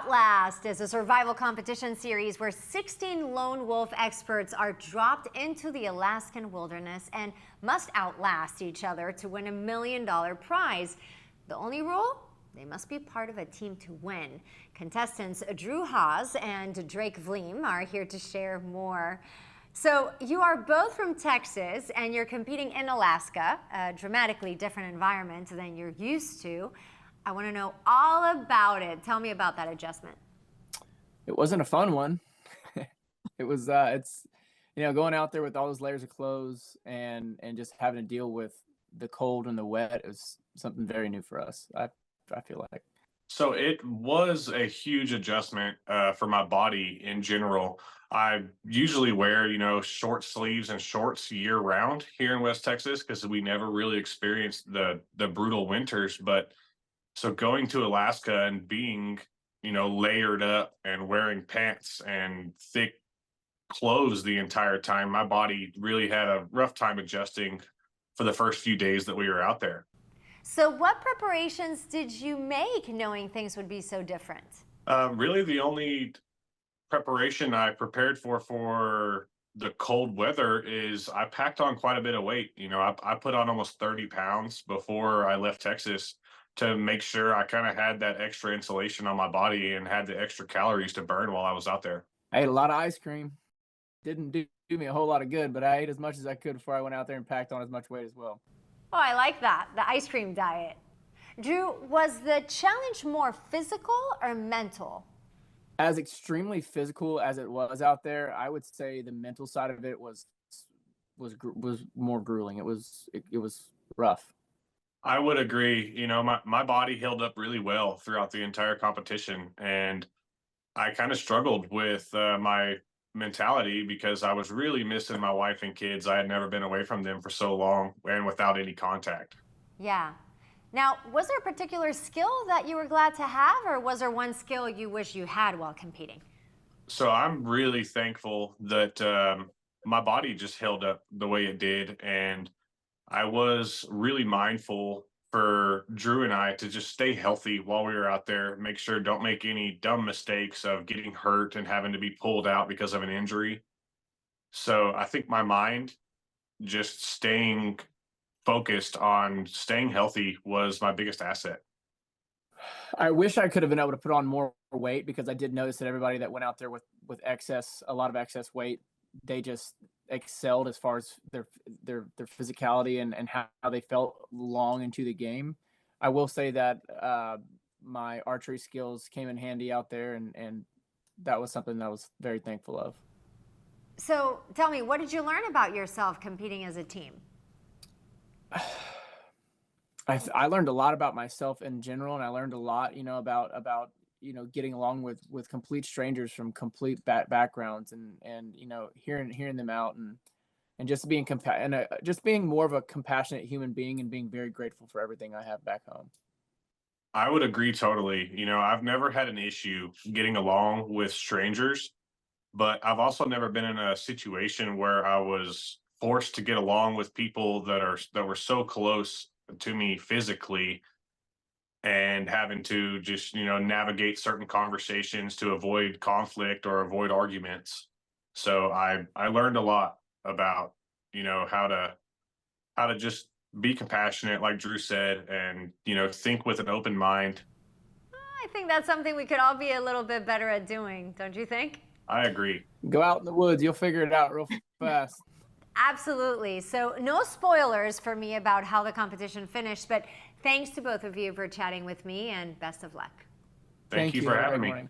Outlast is a survival competition series where 16 lone wolf experts are dropped into the Alaskan wilderness and must outlast each other to win $1 million prize. The only rule? They must be part of a team to win. Contestants Drew Haas and Drake Vleem are here to share more. So you are both from Texas and you're competing in Alaska, a dramatically different environment than you're used to. I want to know all about it. Tell me about that adjustment. It wasn't a fun one. It's going out there with all those layers of clothes and just having to deal with the cold and the wet is something very new for us. I feel like. So it was a huge adjustment for my body in general. I usually wear, short sleeves and shorts year round here in West Texas because we never really experienced the brutal winters. But so going to Alaska and being, layered up and wearing pants and thick clothes the entire time, my body really had a rough time adjusting for the first few days that we were out there. So what preparations did you make knowing things would be so different? Really, the only preparation I prepared for the cold weather is I packed on quite a bit of weight. I put on almost 30 pounds before I left Texas to make sure I kind of had that extra insulation on my body and had the extra calories to burn while I was out there. I ate a lot of ice cream. Didn't do me a whole lot of good, but I ate as much as I could before I went out there and packed on as much weight as well. Oh, I like that, the ice cream diet. Drew, was the challenge more physical or mental? As extremely physical as it was out there, I would say the mental side of it was more grueling. It was rough. I would agree. My body held up really well throughout the entire competition, and I kind of struggled with my mentality because I was really missing my wife and kids. I had never been away from them for so long and without any contact. Yeah. Now, was there a particular skill that you were glad to have, or was there one skill you wish you had while competing? So I'm really thankful that my body just held up the way it did, and I was really mindful for Drew and I to just stay healthy while we were out there, make sure don't make any dumb mistakes of getting hurt and having to be pulled out because of an injury. So I think my mind just staying focused on staying healthy was my biggest asset. I wish I could have been able to put on more weight because I did notice that everybody that went out there with a lot of excess weight, they just excelled as far as their physicality and how they felt long into the game. I will say that my archery skills came in handy out there, and that was something that I was very thankful of. So tell me, what did you learn about yourself competing as a team? I learned a lot about myself in general, and I learned a lot, about getting along with complete strangers from complete backgrounds, and hearing them out, and just being just being more of a compassionate human being, and being very grateful for everything I have back home. I would agree totally. I've never had an issue getting along with strangers, but I've also never been in a situation where I was forced to get along with people that were so close to me physically, and having to just navigate certain conversations to avoid conflict or avoid arguments. So I learned a lot about how to just be compassionate, like Drew said, and think with an open mind. I think that's something we could all be a little bit better at doing, don't you think? I agree. Go out in the woods, you'll figure it out real fast. Absolutely. So no spoilers for me about how the competition finished, but thanks to both of you for chatting with me, and best of luck. Thank you for having me. Morning.